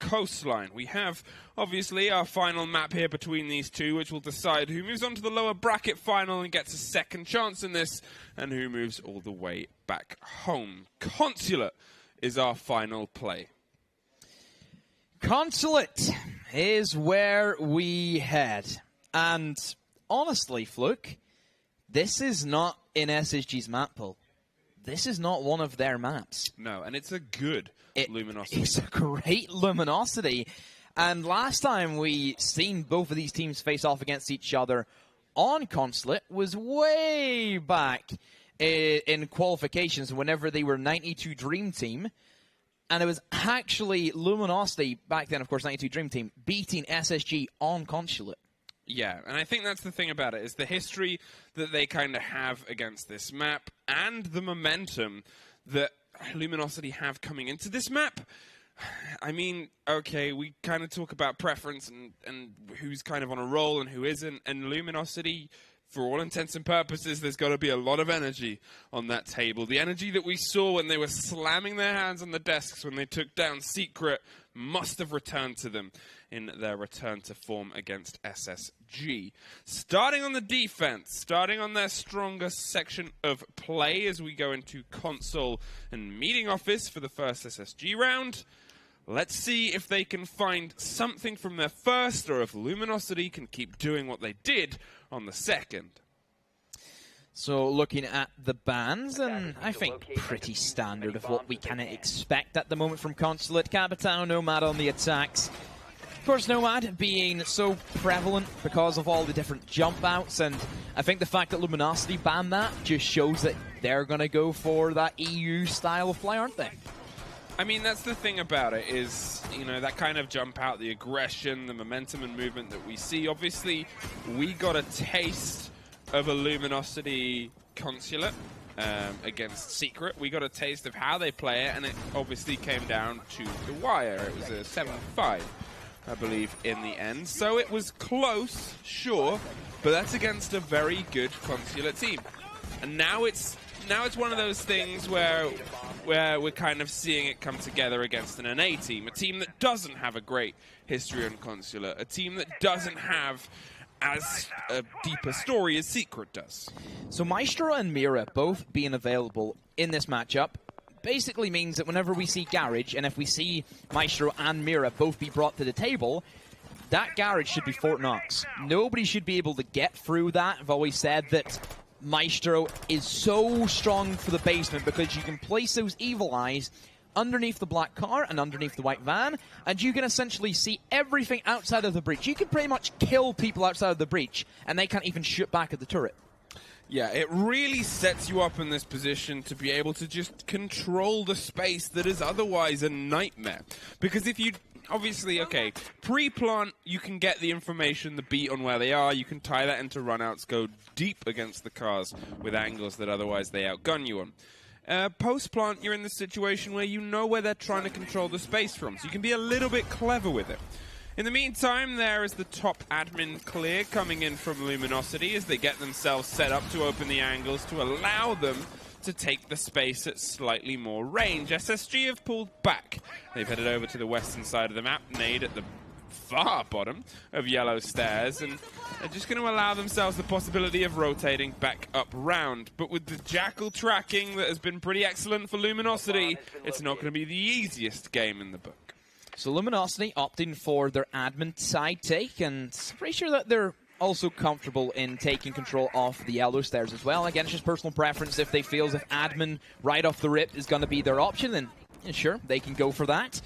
coastline. We have, obviously, our final map here between these two, which will decide who moves on to the lower bracket final and gets a second chance in this, and who moves all the way back home. Consulate is our final play. Consulate is where we head. And honestly, Fluke, this is not in SSG's map pool. This is not one of their maps. No, and it's a good Luminosity. It's a great Luminosity. And last time we seen both of these teams face off against each other on Consulate was way back in qualifications whenever they were 92 Dream Team. And it was actually Luminosity, back then, of course, 92 Dream Team, beating SSG on Consulate. Yeah, and I think that's the thing about it, is the history that they kind of have against this map and the momentum that Luminosity have coming into this map. I mean, okay, we kind of talk about preference and who's kind of on a roll and who isn't, and Luminosity, for all intents and purposes, there's got to be a lot of energy on that table. The energy that we saw when they were slamming their hands on the desks when they took down Secret must have returned to them in their return to form against SSG. Starting on the defense, starting on their strongest section of play as we go into console and meeting office for the first SSG round. Let's see if they can find something from their first, or if Luminosity can keep doing what they did on the second. So looking at the bans, and I think pretty standard of what we kind of expect at the moment from Consulate. Capitão, Nomad on the attacks. Of course, Nomad being so prevalent because of all the different jump outs, and I think the fact that Luminosity banned that just shows that they're going to go for that EU style of play, aren't they? I mean, that's the thing about it is, you know, that kind of jump out, the aggression, the momentum and movement that we see. Obviously, we got a taste of a Luminosity Consulate against Secret. We got a taste of how they play it, and it obviously came down to the wire. It was a 7-5, I believe, in the end. So it was close, sure, but that's against a very good Consulate team. And now it's one of those things where we're kind of seeing it come together against an NA team, a team that doesn't have a great history on Consulate, a team that doesn't have as deep a story as Secret does. So Maestro and Mira both being available in this matchup basically means that whenever we see Garage, and if we see Maestro and Mira both be brought to the table, that Garage should be Fort Knox. Nobody should be able to get through that. I've always said that Maestro is so strong for the basement because you can place those evil eyes underneath the black car and underneath the white van, and you can essentially see everything outside of the breach. You can pretty much kill people outside of the breach, and they can't even shoot back at the turret. Yeah, it really sets you up in this position to be able to just control the space that is otherwise a nightmare. Because if you... Obviously, okay, pre-plant, you can get the information, the beat on where they are. You can tie that into runouts, go deep against the cars with angles that otherwise they outgun you on. Post-plant, you're in the situation where you know where they're trying to control the space from, so you can be a little bit clever with it. In the meantime, there is the top admin clear coming in from Luminosity as they get themselves set up to open the angles to allow them to take the space at slightly more range. SSG have pulled back. They've headed over to the western side of the map, Nade at the far bottom of Yellow Stairs, and they're just going to allow themselves the possibility of rotating back up round. But with the Jackal tracking that has been pretty excellent for Luminosity, it's not going to be the easiest game in the book. So Luminosity opting for their admin side take, and I'm pretty sure that they're also comfortable in taking control of the Yellow Stairs as well. Again, it's just personal preference. If they feel as if admin right off the rip is going to be their option, then sure, they can go for that.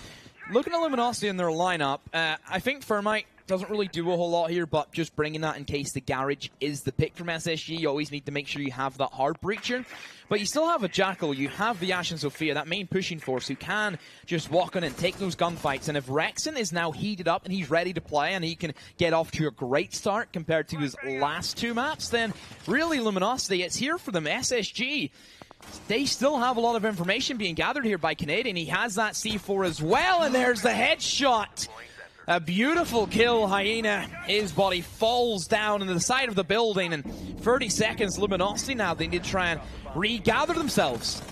Looking at Luminosity in their lineup, I think Thermite doesn't really do a whole lot here, but just bringing that in case the Garage is the pick from SSG. You always need to make sure you have that hard breacher. But you still have a Jackal, you have the Ash and Sophia, that main pushing force, who can just walk in and take those gunfights. And if Rexon is now heated up and he's ready to play and he can get off to a great start compared to his last two maps, then really Luminosity, it's here for them. SSG, they still have a lot of information being gathered here by Canadian. He has that C4 as well, and there's the headshot. A beautiful kill, Hyena. His body falls down into the side of the building, and 30 seconds, Luminosity now, they need to try and regather themselves.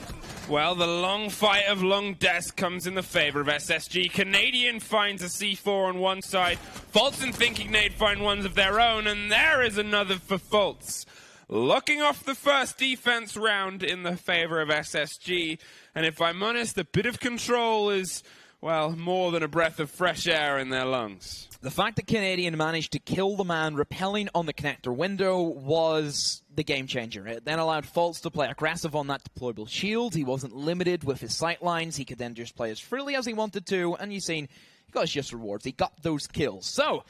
Well, the long fight of long deaths comes in the favor of SSG. Canadian finds a C4 on one side. Faults and Thinking Nade find ones of their own, and there is another for Faults. Locking off the first defense round in the favor of SSG. And if I'm honest, a bit of control is, well, more than a breath of fresh air in their lungs. The fact that Canadian managed to kill the man rappelling on the connector window was the game changer. It then allowed Faults to play aggressive on that deployable shield. He wasn't limited with his sight lines. He could then just play as freely as he wanted to, and you've seen he got his just rewards. He got those kills. So,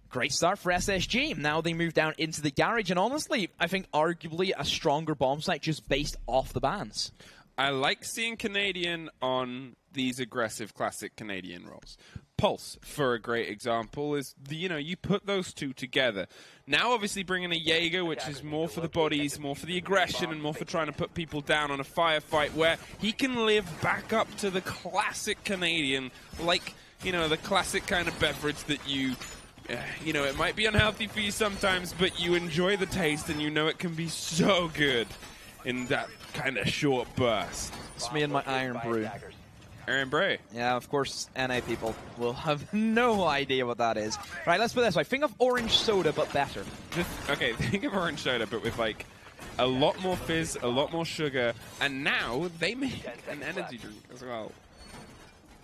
great start for SSG. Now they move down into the garage, and honestly, I think arguably a stronger bomb site just based off the bans. I like seeing Canadian on these aggressive classic Canadian roles. Pulse, for a great example, is, you put those two together. Now, obviously, bringing a Jaeger, which is more for the bodies, more for the aggression, and more for trying to put people down on a firefight, where he can live back up to the classic Canadian, like, the classic kind of beverage that it might be unhealthy for you sometimes, but you enjoy the taste, and it can be so good in that kind of short burst. It's me and my Iron Brew. Iron Brew. Yeah, of course, NA people will have no idea what that is. Right, let's put it this way. Think of orange soda, but better. Okay, think of orange soda, but with, like, a lot more fizz, a lot more sugar, and now they make an energy drink as well.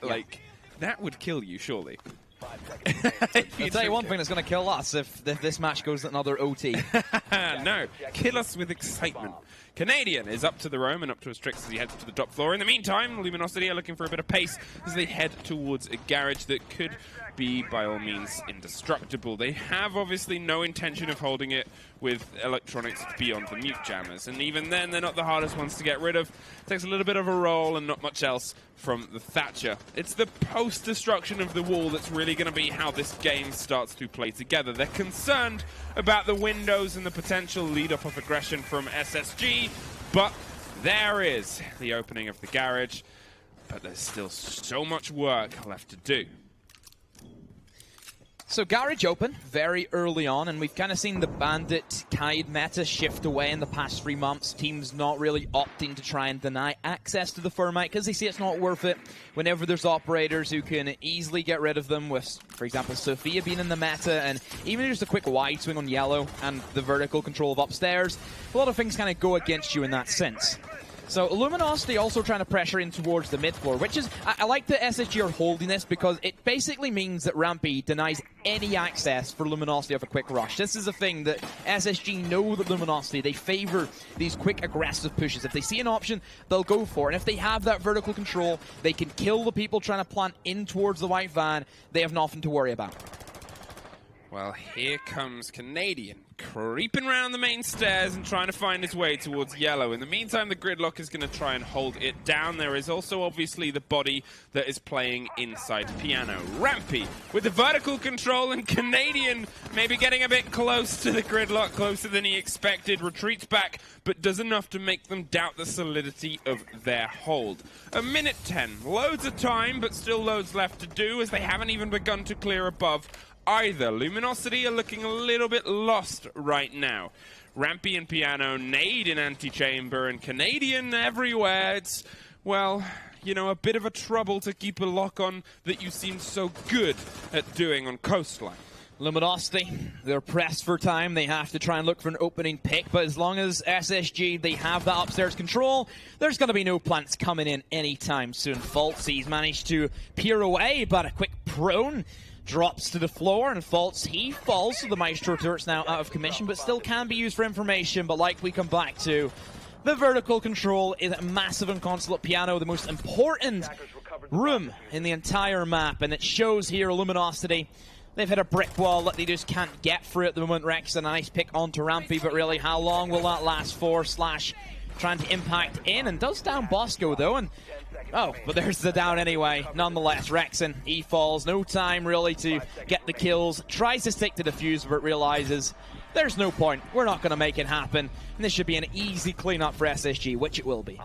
Yeah. Like, that would kill you, surely. I'll tell you one thing that's going to kill us if this match goes another OT. No, kill us with excitement. Canadian is up to the roam and up to his tricks as he heads to the top floor. In the meantime, Luminosity are looking for a bit of pace as they head towards a garage that could be, by all means, indestructible. They have, obviously, no intention of holding it with electronics beyond the mute jammers. And even then, they're not the hardest ones to get rid of. It takes a little bit of a roll and not much else from the Thatcher. It's the post-destruction of the wall that's really going to be how this game starts to play together. They're concerned about the windows and the potential lead-up of aggression from SSG, but there is the opening of the garage. But there's still so much work left to do. So garage open very early on, and we've kind of seen the Bandit Kaid meta shift away in the past 3 months. Teams not really opting to try and deny access to the Thermite because they see it's not worth it whenever there's operators who can easily get rid of them, with, for example, Sophia being in the meta, and even just a quick wide swing on yellow and the vertical control of upstairs. A lot of things kind of go against you in that sense. So Luminosity also trying to pressure in towards the mid floor, which is, I like that SSG are holding this because it basically means that Rampy denies any access for Luminosity of a quick rush. This is a thing that SSG know that Luminosity, they favor these quick aggressive pushes. If they see an option, they'll go for it. And if they have that vertical control, they can kill the people trying to plant in towards the white van. They have nothing to worry about. Well, here comes Canadian, creeping around the main stairs and trying to find his way towards yellow. In the meantime, the gridlock is going to try and hold it down. There is also obviously the body that is playing inside piano. Rampy with the vertical control, and Canadian maybe getting a bit close to the gridlock, closer than he expected, retreats back, but does enough to make them doubt the solidity of their hold. A minute 10, loads of time, but still loads left to do as they haven't even begun to clear above either. Luminosity are looking a little bit lost right now. Rampy and Piano, Nade in Antechamber, and Canadian everywhere. It's, well, a bit of a trouble to keep a lock on that you seem so good at doing on Coastline. Luminosity, they're pressed for time. They have to try and look for an opening pick, but as long as SSG, they have that upstairs control, there's going to be no plants coming in anytime soon. Faults, he's managed to peer away, but a quick prone drops to the floor, and Faults, he falls. So the Maestro turret's now out of commission, but still can be used for information. But like we come back to, the vertical control is massive on Consulate Piano, the most important room in the entire map, and it shows here. Luminosity, they've hit a brick wall that they just can't get through at the moment. Rex, a nice pick onto Rampy, but really, how long will that last for? Slash trying to impact in, and does down Bosco though, and oh, but there's the down anyway. Nonetheless, Rexon, he falls. No time really to get the kills. Tries to stick to the fuse, but realizes there's no point. We're not going to make it happen. And this should be an easy cleanup for SSG, which it will be.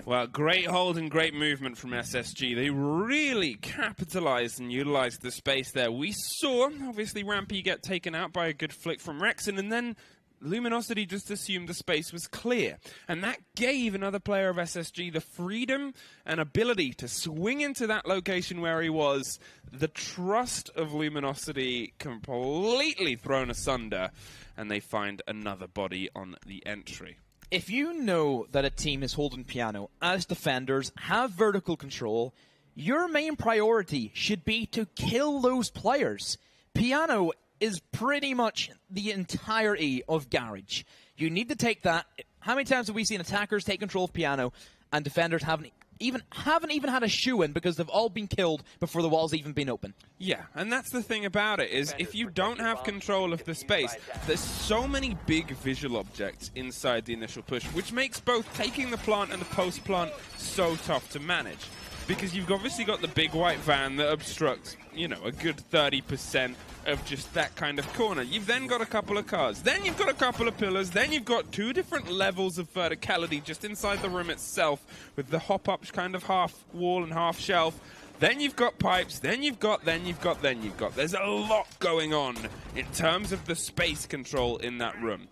Well, great hold and great movement from SSG. They really capitalized and utilized the space there. We saw, obviously, Rampy get taken out by a good flick from Rexon, and then Luminosity just assumed the space was clear, and that gave another player of SSG the freedom and ability to swing into that location where he was. The trust of Luminosity completely thrown asunder, and they find another body on the entry. If you know that a team is holding piano, as defenders have vertical control, your main priority should be to kill those players. Piano is pretty much the entirety of Garage. You need to take that. How many times have we seen attackers take control of piano and defenders haven't even had a shoe in because they've all been killed before the wall's even been open? Yeah, and that's the thing about it, is if you don't have control of the space, there's so many big visual objects inside the initial push, which makes both taking the plant and the post-plant so tough to manage. Because you've obviously got the big white van that obstructs, you know, a good 30% of just that kind of corner. You've then got a couple of cars, then you've got a couple of pillars, then you've got two different levels of verticality just inside the room itself, with the hop-up kind of half wall and half shelf. Then you've got pipes, then you've got. There's a lot going on in terms of the space control in that room.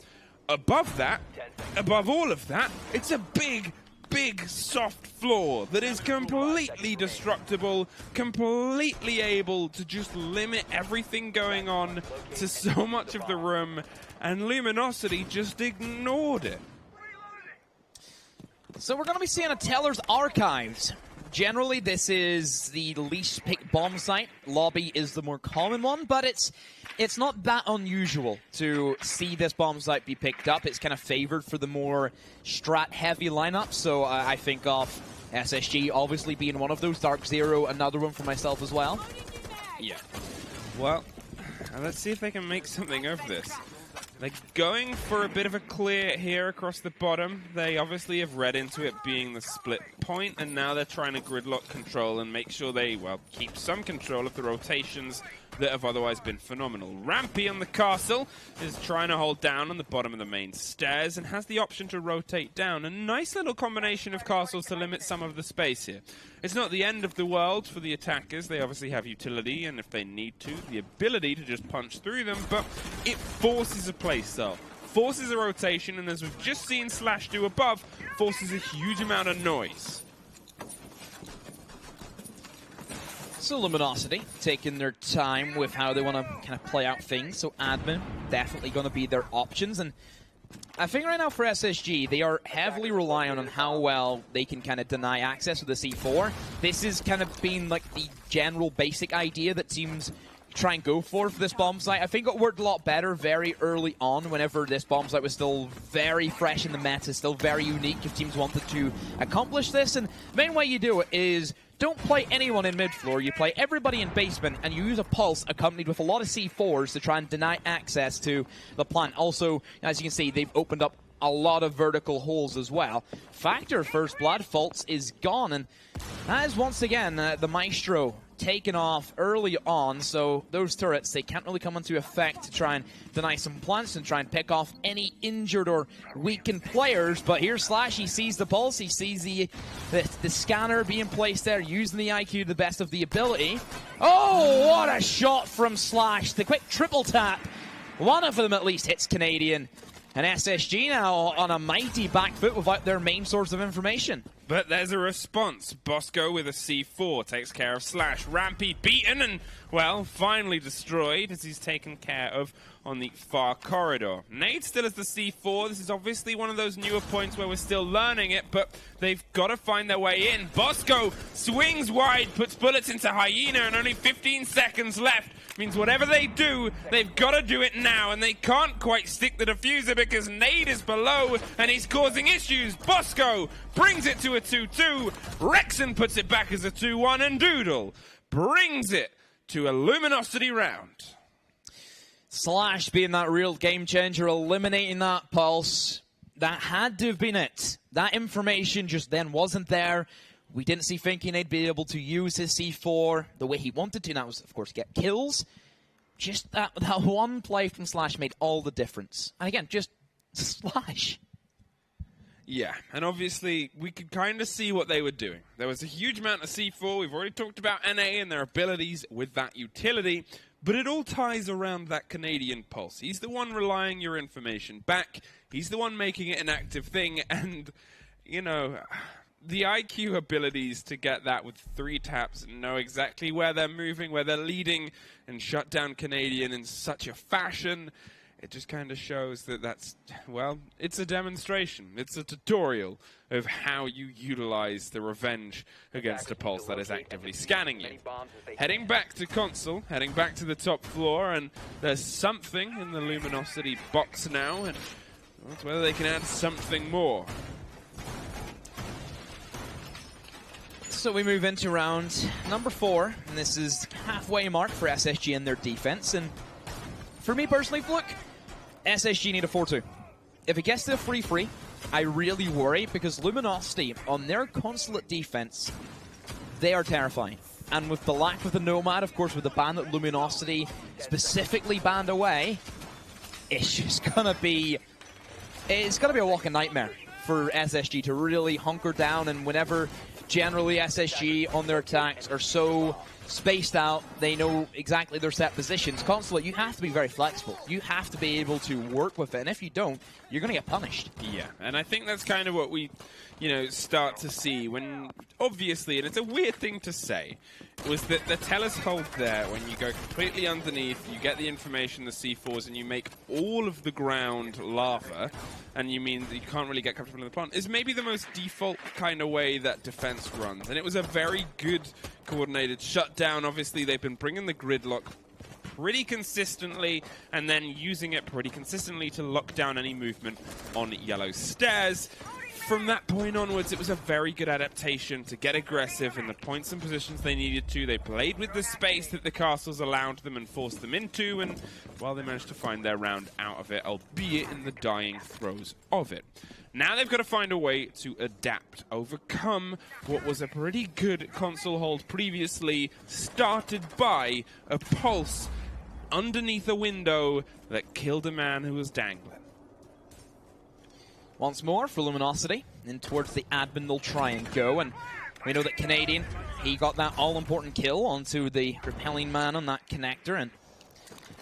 Above that, above all of that, it's a big soft floor that is completely destructible, completely able to just limit everything going on to so much of the room, and Luminosity just ignored it. So we're going to be seeing a Teller's Archives. Generally, this is the least picked bomb site. Lobby is the more common one, but it's not that unusual to see this bomb site be picked up. It's kind of favored for the more strat-heavy lineup, so I think of SSG obviously being one of those. Dark Zero, another one for myself as well. Yeah. Well, let's see if they can make something of this. They're going for a bit of a clear here across the bottom. They obviously have read into it being the split point, and now they're trying to gridlock control and make sure they, well, keep some control of the rotations that have otherwise been phenomenal. Rampy on the castle is trying to hold down on the bottom of the main stairs and has the option to rotate down. A nice little combination of castles to limit some of the space here. It's not the end of the world for the attackers. They obviously have utility, and if they need to, the ability to just punch through them, but it forces a playstyle, forces a rotation, and as we've just seen Slash do above, forces a huge amount of noise. So Luminosity taking their time with how they want to kind of play out things. So admin definitely going to be their options. And I think right now for SSG, they are heavily relying on how well they can kind of deny access to the C4. This is kind of been like the general basic idea that teams try and go for this bomb site. I think it worked a lot better very early on whenever this bomb site was still very fresh in the meta, still very unique if teams wanted to accomplish this. And the main way you do it is don't play anyone in mid-floor, you play everybody in basement, and you use a pulse accompanied with a lot of C4s to try and deny access to the plant. Also, as you can see, they've opened up a lot of vertical holes as well. Factor First Blood Faults is gone, and that is once again the Maestro taken off early on, so those turrets, they can't really come into effect to try and deny some plants and try and pick off any injured or weakened players. But here's Slash, he sees the pulse, he sees the scanner being placed there, using the IQ to the best of the ability. Oh, what a shot from Slash, the quick triple tap. One of them at least hits Canadian. And SSG now on a mighty back foot without their main source of information. But there's a response. Bosco with a C4 takes care of Slash. Rampy beaten and, well, finally destroyed as he's taken care of on the far corridor. Nade still has the C4. This is obviously one of those newer points where we're still learning it, but they've got to find their way in. Bosco swings wide, puts bullets into Hyena, and only 15 seconds left. Means whatever they do, they've got to do it now, and they can't quite stick the diffuser because Nade is below, and he's causing issues. Bosco brings it to a 2-2. Rexon puts it back as a 2-1, and Doodle brings it to a Luminosity round. Slash being that real game changer, eliminating that pulse. That had to have been it. That information just then wasn't there. We didn't see thinking they'd be able to use his C4 the way he wanted to. And that was, of course, get kills. Just that one play from Slash made all the difference. And again, just Slash. Yeah, and obviously we could kind of see what they were doing. There was a huge amount of C4. We've already talked about NA and their abilities with that utility. But it all ties around that Canadian pulse. He's the one relaying your information back. He's the one making it an active thing. And, you know, the IQ abilities to get that with 3 taps and know exactly where they're moving, where they're leading, and shut down Canadian in such a fashion, it just kind of shows that that's, well, it's a demonstration. It's a tutorial of how you utilize the revenge against a pulse that is actively scanning you. Heading back to console, heading back to the top floor, and there's something in the Luminosity box now, and that's whether they can add something more. So we move into round number 4, and this is halfway mark for SSG in their defense. And for me personally, look, SSG need a 4-2. If it gets to a 3-3, I really worry, because Luminosity, on their consulate defense, they are terrifying. And with the lack of the Nomad, of course, with the ban that Luminosity specifically banned away, it's just gonna be, it's gonna be a walking nightmare for SSG to really hunker down. And whenever generally SSG on their attacks are so spaced out, they know exactly their set positions. Consulate, you have to be very flexible. You have to be able to work with it, and if you don't, you're going to get punished. Yeah, and I think that's kind of what we, you know, start to see when, obviously, and it's a weird thing to say, was that the Tellus hold there, when you go completely underneath, you get the information, the C4s, and you make all of the ground lava, and you mean that you can't really get comfortable in the plant, is maybe the most default kind of way that defense runs. And it was a very good coordinated shutdown. Obviously, they've been bringing the gridlock pretty consistently and then using it pretty consistently to lock down any movement on yellow stairs. From that point onwards, it was a very good adaptation to get aggressive in the points and positions they needed to. They played with the space that the castles allowed them and forced them into, and, well, they managed to find their round out of it, albeit in the dying throes of it. Now they've got to find a way to adapt, overcome what was a pretty good console hold previously, started by a pulse underneath a window that killed a man who was dangling. Once more for Luminosity, in towards the admin they'll try and go, and we know that Canadian, he got that all-important kill onto the repelling man on that connector, and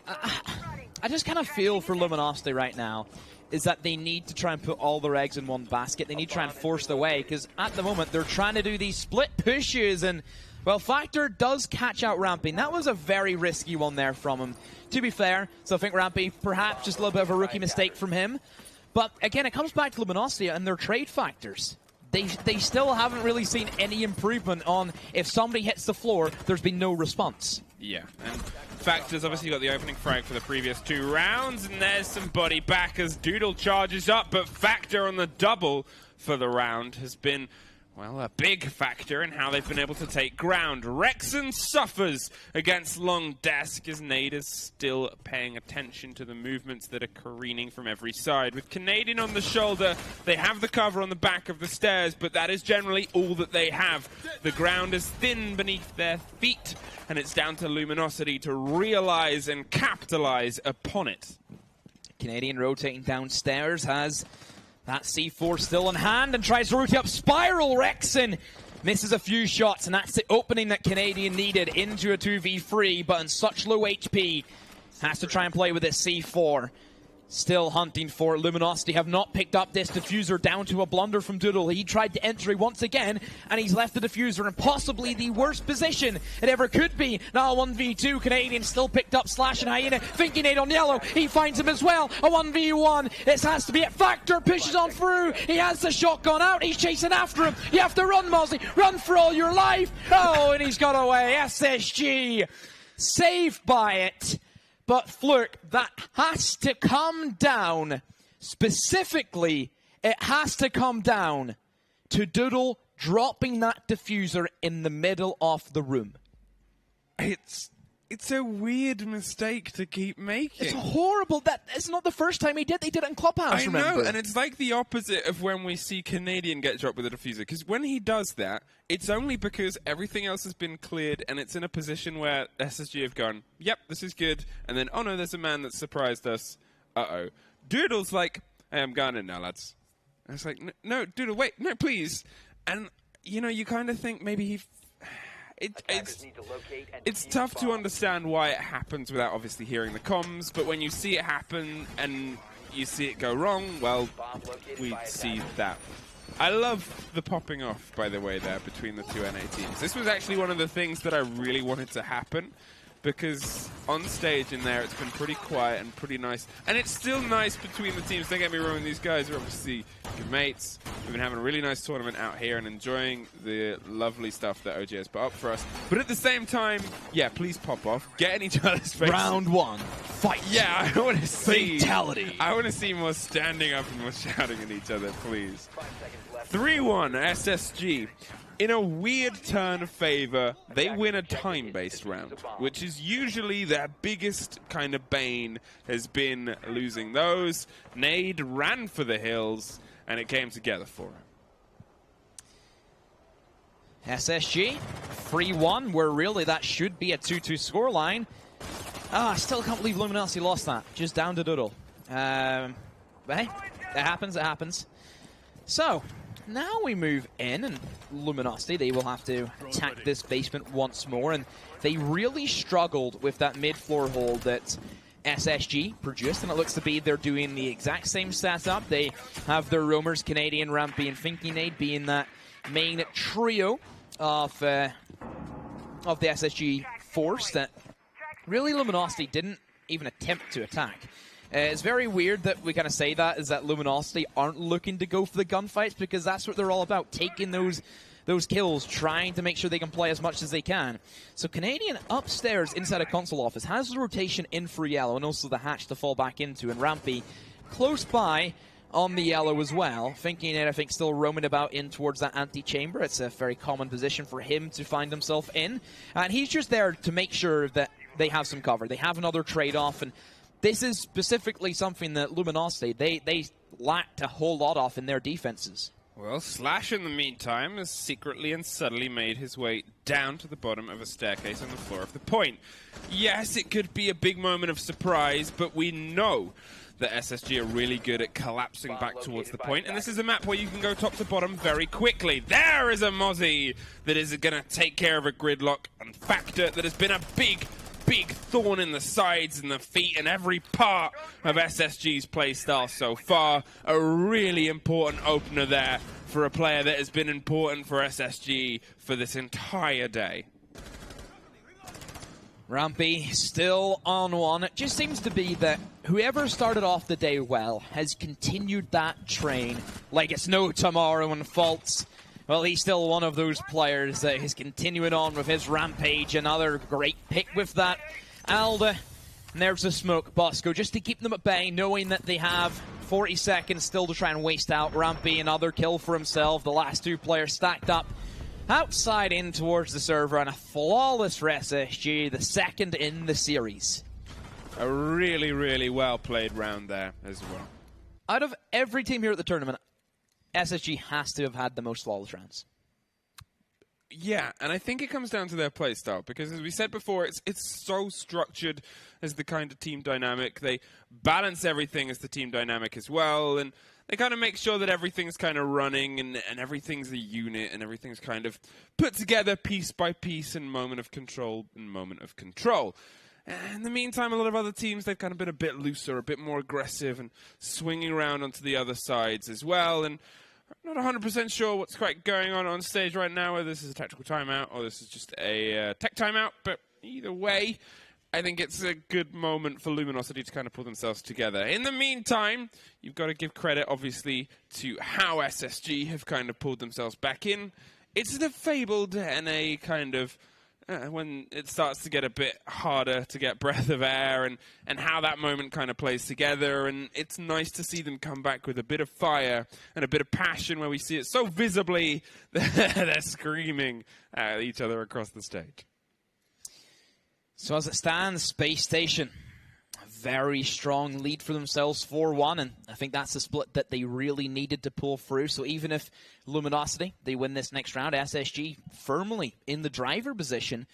I just kind of feel for Luminosity right now is that they need to try and put all their eggs in one basket. They need to try and force their way, because at the moment they're trying to do these split pushes, and, well, Factor does catch out Rampy. That was a very risky one there from him, to be fair. So I think Rampy, perhaps just a little bit of a rookie mistake from him. But again, it comes back to Luminosity and their trade factors. They still haven't really seen any improvement on if somebody hits the floor, there's been no response. Yeah, and Factor's obviously got the opening frag for the previous 2 rounds, and there's somebody back as Doodle charges up, but Factor on the double for the round has been, well, a big factor in how they've been able to take ground. Rexon suffers against Long Desk as Nade is still paying attention to the movements that are careening from every side. With Canadian on the shoulder, they have the cover on the back of the stairs, but that is generally all that they have. The ground is thin beneath their feet, and it's down to Luminosity to realize and capitalize upon it. Canadian rotating downstairs has that C4 still in hand and tries to rotate up Spiral. Rexon misses a few shots, and that's the opening that Canadian needed into a 2v3, but in such low HP, has to try and play with this C4. Still hunting for it. Luminosity have not picked up this diffuser, down to a blunder from Doodle. He tried to enter once again, and he's left the diffuser in possibly the worst position it ever could be. Now a 1v2, Canadian still picked up Slash and Hyena, thinking Nade on yellow. He finds him as well. A 1v1. This has to be it. Factor pushes on through. He has the shotgun out. He's chasing after him. You have to run, Mosley. Run for all your life. Oh, and he's got away. SSG saved by it. But Flurk, that has to come down. Specifically, it has to come down to Doodle dropping that diffuser in the middle of the room. It's a weird mistake to keep making. It's horrible. It's not the first time he did. They did it in Clubhouse, remember? I know, and it's like the opposite of when we see Canadian get dropped with a diffuser. Because when he does that, it's only because everything else has been cleared, and it's in a position where SSG have gone, yep, this is good. And then, oh no, there's a man that surprised us. Uh-oh. Doodle's like, hey, I'm gone in now, lads. And it's like, no, Doodle, wait, no, please. And, you know, you kind of think maybe It's tough to understand why it happens without obviously hearing the comms, but when you see it happen and you see it go wrong, well, we see that. I love the popping off, by the way, there between the two NA teams. This was actually one of the things that I really wanted to happen, because on stage in there it's been pretty quiet and pretty nice. And it's still nice between the teams. Don't get me wrong, these guys are obviously good mates. We've been having a really nice tournament out here and enjoying the lovely stuff that OGA has put up for us. But at the same time, yeah, please pop off. Get in each other's faces. Round one, fight. Yeah, I want to see... Fatality. I want to see more standing up and more shouting at each other, please. 3-1 SSG. In a weird turn of favor, they win a time-based round, which is usually their biggest kind of bane, has been losing those. Nade ran for the hills, and it came together for him. SSG, 3-1, where really that should be a 2-2 scoreline. I still can't believe Luminosity lost that, just down to doodle. But hey, it happens, it happens. So, now we move in, and Luminosity, they will have to attack this basement once more, and they really struggled with that mid-floor hold that SSG produced, and it looks to be they're doing the exact same setup. They have their roamers, Canadian, Rampy, and Finky Nade being that main trio of the SSG force that really Luminosity didn't even attempt to attack. It's very weird that we kind of say that, is that Luminosity aren't looking to go for the gunfights, because that's what they're all about, taking those kills, trying to make sure they can play as much as they can. So Canadian upstairs inside a console office has the rotation in for yellow and also the hatch to fall back into, and Rampy close by on the yellow as well. Thinking it, I think, still roaming about in towards that antechamber. It's a very common position for him to find himself in, and he's just there to make sure that they have some cover. They have another trade-off, and this is specifically something that Luminosity, they lacked a whole lot of in their defenses. Well, Slash, in the meantime, has secretly and subtly made his way down to the bottom of a staircase on the floor of the point. Yes, it could be a big moment of surprise, but we know that SSG are really good at collapsing back towards the point, and this is a map where you can go top to bottom very quickly. There is a Mozzie that is going to take care of a gridlock and factor that has been a big thorn in the sides and the feet and every part of SSG's playstyle so far. A really important opener there for a player that has been important for SSG for this entire day. Rampy still on one. It just seems to be that whoever started off the day well has continued that train like it's no tomorrow, and Faults, well, he's still one of those players that is continuing on with his rampage. Another great pick with that. Alda, and there's the smoke. Bosco, just to keep them at bay, knowing that they have 40 seconds still to try and waste out. Rampy, another kill for himself. The last two players stacked up outside in towards the server, and a flawless for SSG, the second in the series. A really, really well played round there as well. Out of every team here at the tournament, SSG has to have had the most flawless rounds. Yeah, and I think it comes down to their playstyle, because as we said before, it's so structured as the kind of team dynamic. They balance everything as the team dynamic as well, and they kind of make sure that everything's kind of running and everything's a unit and everything's kind of put together piece by piece and moment of control and moment of control. In the meantime, a lot of other teams, they've kind of been a bit looser, a bit more aggressive and swinging around onto the other sides as well. And I'm not 100% sure what's quite going on stage right now, whether this is a tactical timeout or this is just a tech timeout. But either way, I think it's a good moment for Luminosity to kind of pull themselves together. In the meantime, you've got to give credit, obviously, to how SSG have kind of pulled themselves back in. It's the fabled NA kind of when it starts to get a bit harder to get breath of air, and how that moment kind of plays together. And it's nice to see them come back with a bit of fire and a bit of passion, where we see it so visibly that they're screaming at each other across the stage. So as it stands, Spacestation, a very strong lead for themselves, 4-1, and I think that's the split that they really needed to pull through. So even if Luminosity, they win this next round, SSG firmly in the driver position,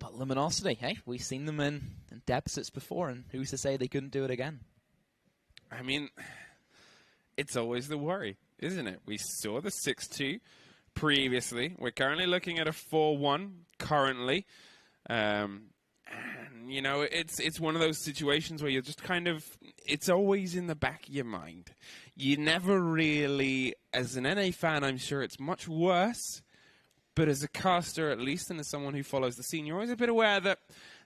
but Luminosity, hey, we've seen them in deficits before, and who's to say they couldn't do it again? I mean, it's always the worry, isn't it? We saw the 6-2 previously. We're currently looking at a 4-1 currently. And, you know, it's one of those situations where you're just kind of, it's always in the back of your mind. You never really, as an NA fan, I'm sure it's much worse. But as a caster, at least, and as someone who follows the scene, you're always a bit aware that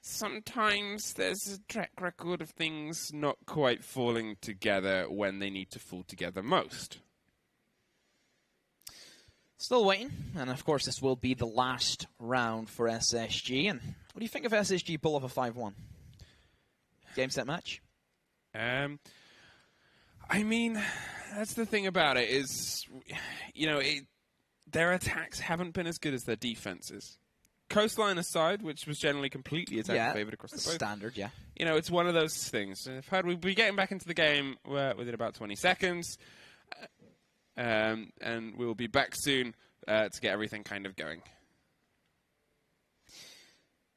sometimes there's a track record of things not quite falling together when they need to fall together most. Still waiting, and of course this will be the last round for SSG. And what do you think of SSG pull off a 5-1? Game, set, match? I mean, that's the thing about it is, you know, their attacks haven't been as good as their defenses. Coastline aside, which was generally completely attack-favored across the board. Standard, yeah. You know, it's one of those things. We'll be getting back into the game within about 20 seconds. And we'll be back soon to get everything kind of going.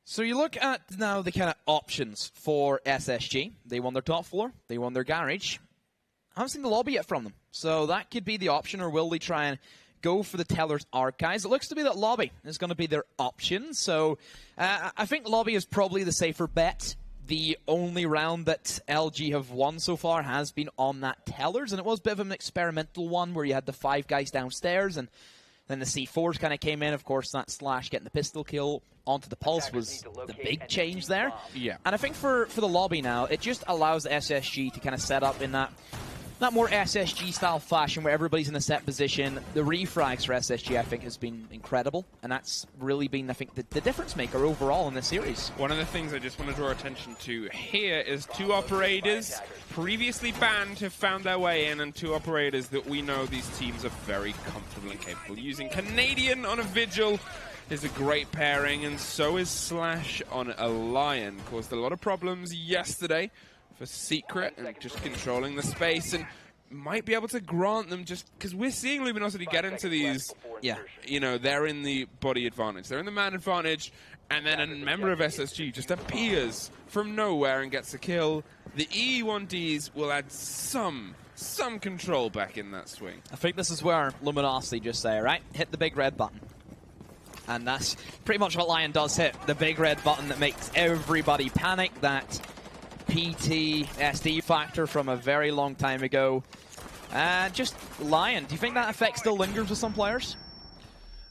So you look at now the kind of options for SSG. They won their top floor. They won their garage. I haven't seen the lobby yet from them. So that could be the option, or will they try and go for the Teller's Archives? It looks to be that lobby is going to be their option. So I think lobby is probably the safer bet. The only round that LG have won so far has been on that Tellers, and it was a bit of an experimental one where you had the 5 guys downstairs, and then the C4s kind of came in. Of course, that Slash getting the pistol kill onto the Pulse was the big change there. Yeah. And I think for the lobby now, it just allows SSG to kind of set up in that more SSG-style fashion where everybody's in a set position. The refrags for SSG, I think, has been incredible, and that's really been, I think, the difference maker overall in this series. One of the things I just want to draw attention to here is 2 operators previously banned have found their way in, and 2 operators that we know these teams are very comfortable and capable using. Canadian on a Vigil is a great pairing, and so is Slash on a Lion. Caused a lot of problems yesterday for Secret and just controlling the space, and might be able to grant them, just because we're seeing Luminosity get into these, you know, they're in the body advantage, they're in the man advantage, and then a member of SSG just appears from nowhere and gets a kill. The E1Ds will add some control back in that swing. I think this is where Luminosity just say, right, hit the big red button. And that's pretty much what Lion does, hit the big red button that makes everybody panic. That PTSD factor from a very long time ago. Just Lion, do you think that effect still lingers with some players?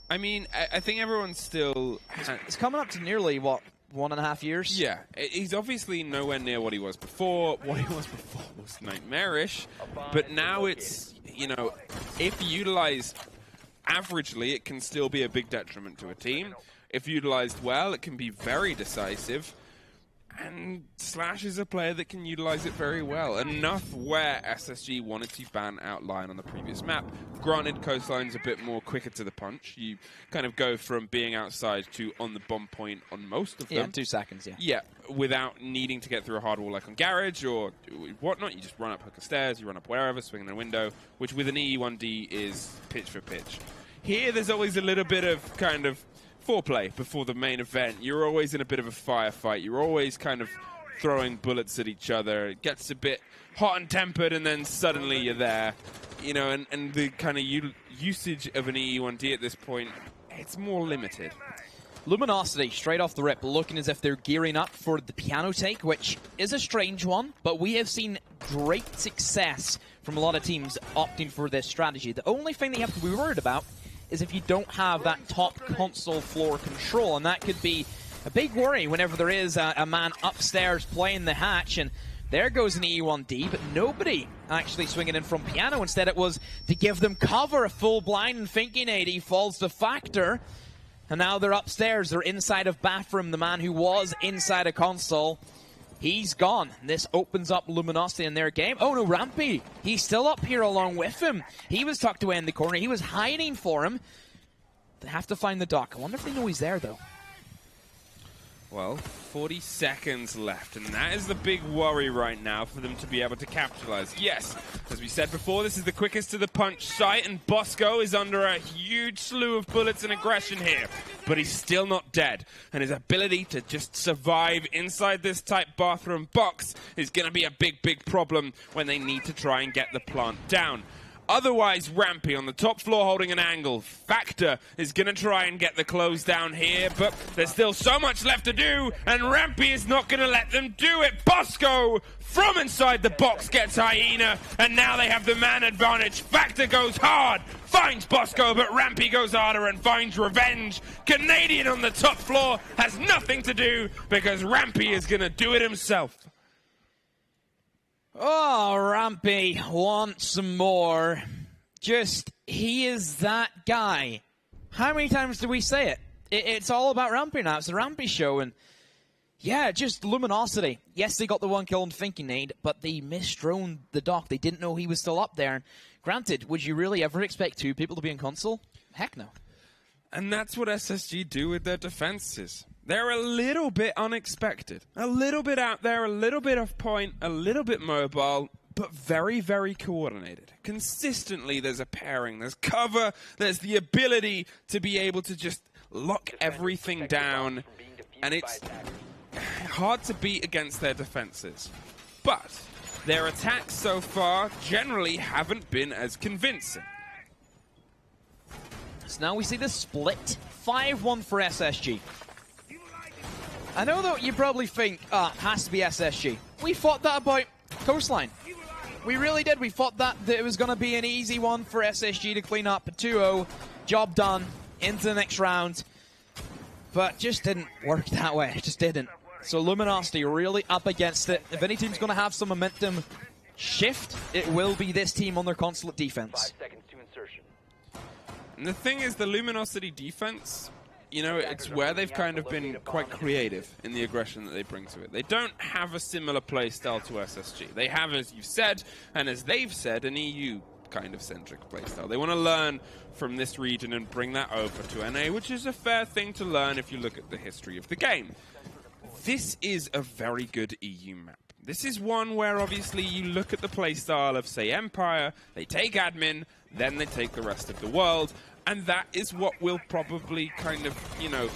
I mean, I think everyone's still... It's coming up to nearly, what, 1.5 years? Yeah, he's obviously nowhere near what he was before. What he was before was nightmarish, but now it's, you know, if utilized averagely, it can still be a big detriment to a team. If utilized well, it can be very decisive. And Slash is a player that can utilize it very well. Enough where SSG wanted to ban out Lion on the previous map. Granted, Coastline's a bit more quicker to the punch. You kind of go from being outside to on the bomb point on most of them. Yeah, 2 seconds, yeah. Yeah, without needing to get through a hard wall like on Garage or whatnot. You just run up hook of stairs, you run up wherever, swing in a window, which with an E1D is pitch for pitch. Here, there's always a little bit of kind of foreplay before the main event. You're always in a bit of a firefight. You're always kind of throwing bullets at each other. It gets a bit hot and tempered, and then suddenly you're there. You know, and the kind of usage of an E1D at this point, it's more limited. Luminosity, straight off the rip, looking as if they're gearing up for the piano take, which is a strange one, but we have seen great success from a lot of teams opting for this strategy. The only thing that you have to be worried about is if you don't have that top console floor control, and that could be a big worry whenever there is a man upstairs playing the hatch, and there goes an E1D, but nobody actually swinging in from piano. Instead, it was to give them cover, a full blind, and thinking AD falls to Factor, and now they're upstairs, they're inside of bathroom. The man who was inside a console, he's gone. This opens up Luminosity in their game. Oh no, Rampy, he's still up here along with him. He was tucked away in the corner. He was hiding for him. They have to find the dock. I wonder if they know he's there, though. Well, 40 seconds left, and that is the big worry right now for them to be able to capitalize. Yes, as we said before, this is the quickest to the punch site, and Bosco is under a huge slew of bullets and aggression here, but he's still not dead, and his ability to just survive inside this tight bathroom box is going to be a big problem when they need to try and get the plant down. Otherwise, Rampy on the top floor holding an angle. Factor is going to try and get the close down here, but there's still so much left to do, and Rampy is not going to let them do it. Bosco from inside the box gets Hyena, and now they have the man advantage. Factor goes hard, finds Bosco, but Rampy goes harder and finds revenge. Canadian on the top floor has nothing to do because Rampy is going to do it himself. Oh, Rampy wants some more. Just, he is that guy. How many times do we say it? It's all about Rampy now. It's the Rampy show, and yeah, just Luminosity. Yes, they got the one kill on Thinking Aid, but they misdroned the Doc. They didn't know he was still up there. Granted, would you really ever expect two people to be in console? Heck no. And that's what SSG do with their defenses. They're a little bit unexpected. A little bit out there, a little bit off point, a little bit mobile, but very, very coordinated. Consistently, there's a pairing, there's cover, there's the ability to be able to just lock everything down, and it's hard to beat against their defenses. But their attacks so far generally haven't been as convincing. So now we see the split. 5-1 for SSG. I know that you probably think, it has to be SSG. We thought that about Coastline. We really did. We thought that it was going to be an easy one for SSG to clean up. 2-0, job done, into the next round. But just didn't work that way. It just didn't. So Luminosity really up against it. If any team's going to have some momentum shift, it will be this team on their consulate defense. 5 seconds to insertion. And the thing is, the Luminosity defense, you know, it's where they've kind of been quite creative in the aggression that they bring to it. They don't have a similar play style to SSG. They have, as you've said, and as they've said, an EU kind of centric play style. They want to learn from this region and bring that over to NA, which is a fair thing to learn if you look at the history of the game. This is a very good EU map. This is one where obviously you look at the play style of, say, Empire, they take admin, then they take the rest of the world, and that is what will probably kind of, you know,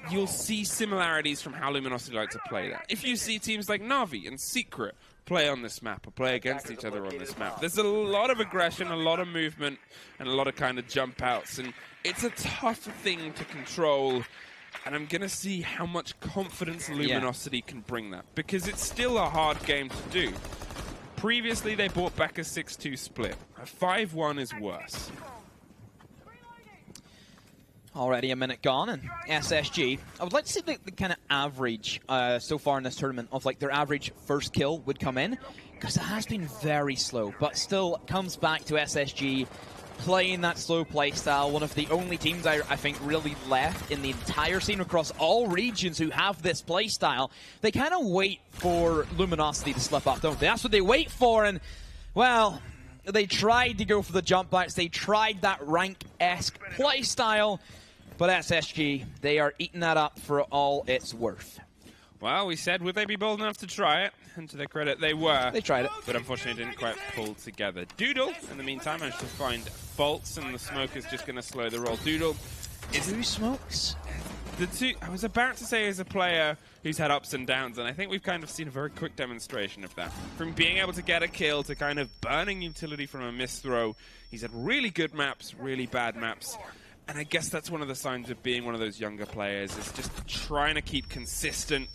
you'll see similarities from how Luminosity like to play that. If you see teams like Na'Vi and Secret play on this map or play against each other on this map, there's a lot of aggression, a lot of movement, and a lot of kind of jump outs, and it's a tough thing to control. And I'm going to see how much confidence Luminosity can bring that, because it's still a hard game to do. Previously, they brought back a 6-2 split. A 5-1 is worse. Already a minute gone, and SSG, I would like to see the kind of average so far in this tournament of like their average first kill would come in, because it has been very slow, but still comes back to SSG playing that slow play style. One of the only teams I think really left in the entire scene across all regions who have this play style. They kind of wait for Luminosity to slip up, don't they? That's what they wait for, and well, they tried to go for the jump outs. They tried that rank-esque play style, but SSG, they are eating that up for all it's worth. Well, we said, would they be bold enough to try it? And to their credit, they were. They tried it. But unfortunately didn't quite pull together. Doodle, in the meantime, managed to find faults, and the smoke is just going to slow the roll. Doodle is... Who smokes? I was about to say, as a player who's had ups and downs, and I think we've kind of seen a very quick demonstration of that. From being able to get a kill to kind of burning utility from a misthrow. He's had really good maps, really bad maps. And I guess that's one of the signs of being one of those younger players, is just trying to keep consistent.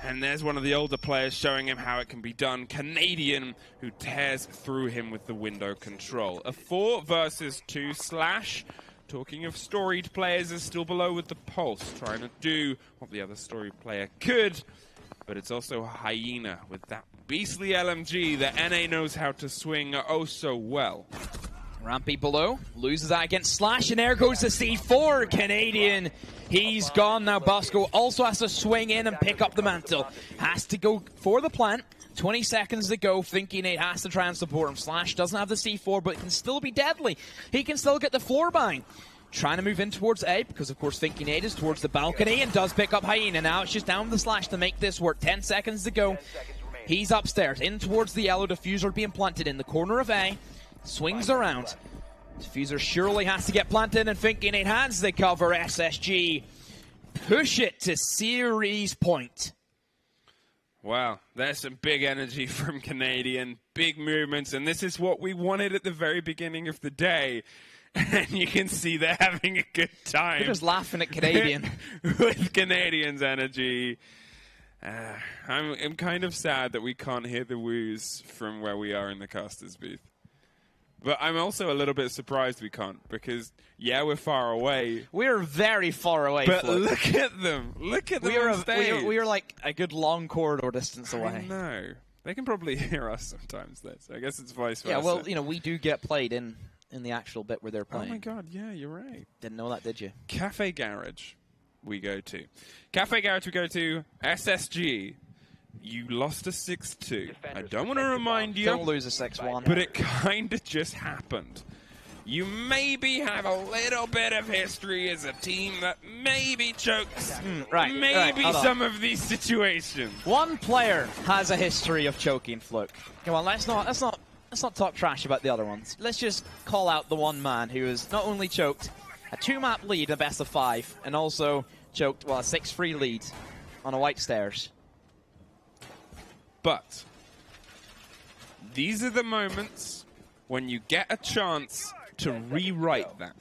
And there's one of the older players showing him how it can be done. Canadian, who tears through him with the window control. A 4 versus 2 slash. Talking of storied players, is still below with the pulse, trying to do what the other storied player could. But it's also Hyena with that beastly LMG that NA knows how to swing oh so well. Rampy below, loses that against Slash, and there goes the C4. Canadian, he's gone now. Bosco also has to swing in and pick up the mantle. Has to go for the plant. 20 seconds to go, Thinking Aid has to try and support him. Slash doesn't have the C4, but it can still be deadly. He can still get the floor bang. Trying to move in towards A, because of course Thinking Aid is towards the balcony and does pick up Hyena. Now it's just down the Slash to make this work. 10 seconds to go. He's upstairs, in towards the yellow diffuser being planted in the corner of A. Swings around. Diffuser surely has to get planted, and Thinking Aid has the cover. SSG push it to series point. Wow, there's some big energy from Canadian, big movements, and this is what we wanted at the very beginning of the day. And you can see they're having a good time. They're just laughing at Canadian. With Canadians' energy. I'm kind of sad that we can't hear the woos from where we are in the casters booth. But I'm also a little bit surprised we can't, because, yeah, we're far away. We're very far away. But look at them. Look at them on stage. We are like a good long corridor distance away. No. They can probably hear us sometimes, though, so I guess it's vice versa. Yeah, well, you know, we do get played in the actual bit where they're playing. Oh, my God, yeah, you're right. Didn't know that, did you? Cafe Garage we go to. Cafe Garage we go to. SSG. You lost a 6-2. I don't want to remind you. Don't lose a 6-1. But it kind of just happened. You maybe have a little bit of history as a team that maybe chokes maybe some of these situations. One player has a history of choking Fluke. Come on, let's not talk trash about the other ones. Let's just call out the one man who has not only choked a 2-map lead, a best of 5, and also choked, well, a 6-3 lead on a white stairs. But these are the moments when you get a chance to rewrite that.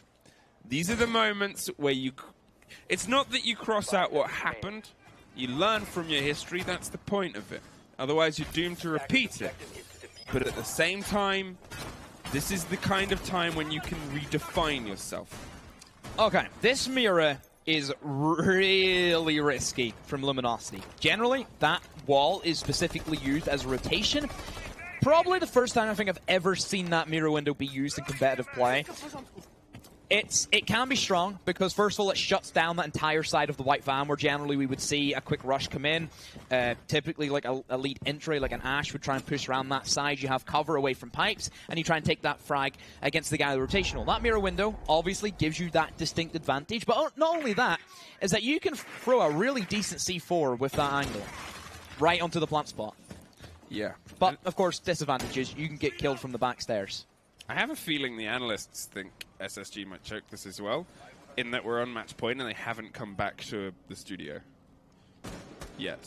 These are the moments where it's not that you cross out what happened. You learn from your history. That's the point of it. Otherwise, you're doomed to repeat it. But at the same time, this is the kind of time when you can redefine yourself. Okay, this mirror is really risky from Luminosity. Generally, that wall is specifically used as rotation. Probably the first time I think I've ever seen that mirror window be used in competitive play. It can be strong because, first of all, it shuts down that entire side of the white van where generally we would see a quick rush come in. Typically, like a lead entry, like an Ash would try and push around that side. You have cover away from pipes, and you try and take that frag against the guy with the rotational. That mirror window obviously gives you that distinct advantage, but not only that, is that you can throw a really decent C4 with that angle right onto the plant spot. Yeah. But, of course, disadvantages. You can get killed from the back stairs. I have a feeling the analysts think SSG might choke this as well, in that we're on match point and they haven't come back to the studio yet.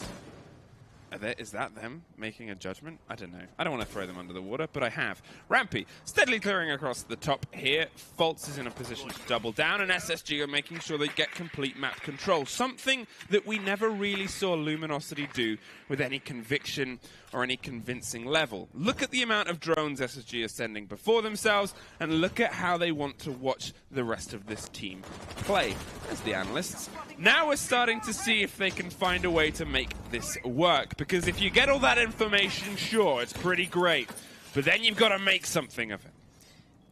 Is that them making a judgment? I don't know. I don't want to throw them under the water, but I have. Rampy steadily clearing across the top here. Fultz is in a position to double down, and SSG are making sure they get complete map control. Something that we never really saw Luminosity do with any conviction or any convincing level. Look at the amount of drones SSG are sending before themselves, and look at how they want to watch the rest of this team play. There's the analysts. Now we're starting to see if they can find a way to make this work. Because if you get all that information, sure, it's pretty great. But then you've got to make something of it.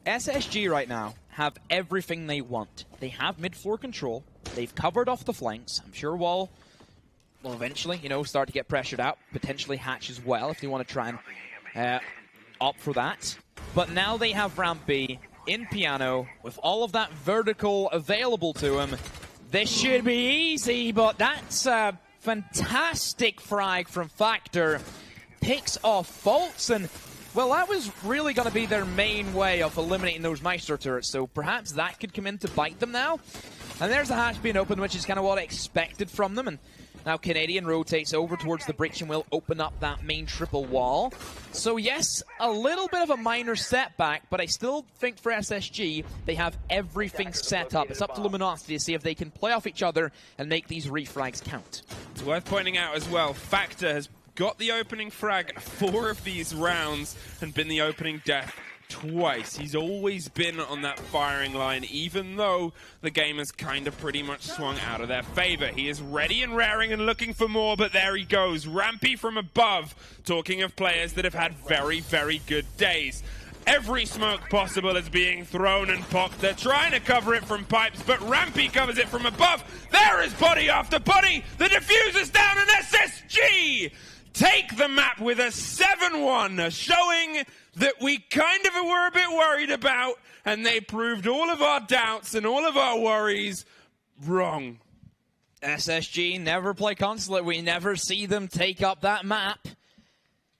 SSG right now have everything they want. They have mid-floor control. They've covered off the flanks. I'm sure Wall will eventually, you know, start to get pressured out. Potentially Hatch as well if they want to try and opt for that. But now they have Rampy in piano with all of that vertical available to him. This should be easy, but that's a fantastic frag from Factor. Picks off Fultz, and, well, that was really going to be their main way of eliminating those Maestro turrets, so perhaps that could come in to bite them now. And there's the hatch being open, which is kind of what I expected from them, and now Canadian rotates over towards the breach and will open up that main triple wall. So yes, a little bit of a minor setback, but I still think for SSG, they have everything set up. It's up to Luminosity to see if they can play off each other and make these refrags count. It's worth pointing out as well, Factor has got the opening frag 4 of these rounds and been the opening death twice. He's always been on that firing line, even though the game has kind of pretty much swung out of their favor. He is ready and raring and looking for more, but there he goes. Rampy from above, talking of players that have had very, very good days. Every smoke possible is being thrown and popped. They're trying to cover it from pipes, but Rampy covers it from above. There is body after body. The diffuser's down, and SSG take the map with a 7-1, showing that we kind of were a bit worried about, and they proved all of our doubts and all of our worries wrong. SSG never play Consulate. We never see them take up that map.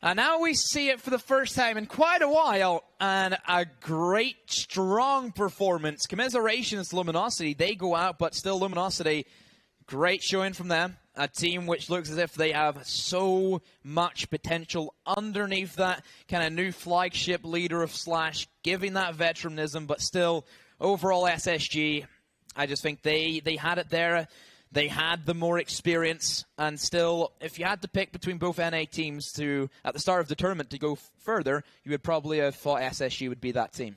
And now we see it for the first time in quite a while, and a great, strong performance. Commiserations to Luminosity. They go out, but still Luminosity, great showing from them. a team which looks as if they have so much potential underneath that kind of new flagship leader of Slash, giving that veteranism, but still, overall SSG, I just think they had it there. They had the more experience, and still, if you had to pick between both NA teams to, at the start of the tournament, to go further, you would probably have thought SSG would be that team.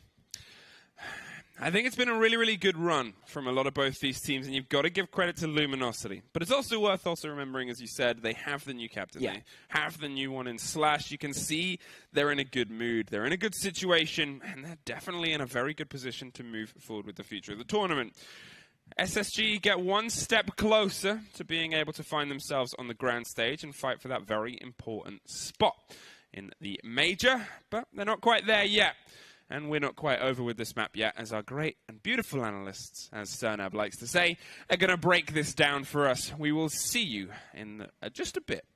I think it's been a really, really good run from a lot of both these teams, and you've got to give credit to Luminosity. But it's also worth remembering, as you said, they have the new captain. Yeah. They have the new one in Slash. You can see they're in a good mood. They're in a good situation, and they're definitely in a very good position to move forward with the future of the tournament. SSG get one step closer to being able to find themselves on the grand stage and fight for that very important spot in the major, but they're not quite there yet. And we're not quite over with this map yet, as our great and beautiful analysts, as Cernab likes to say, are going to break this down for us. We will see you in just a bit.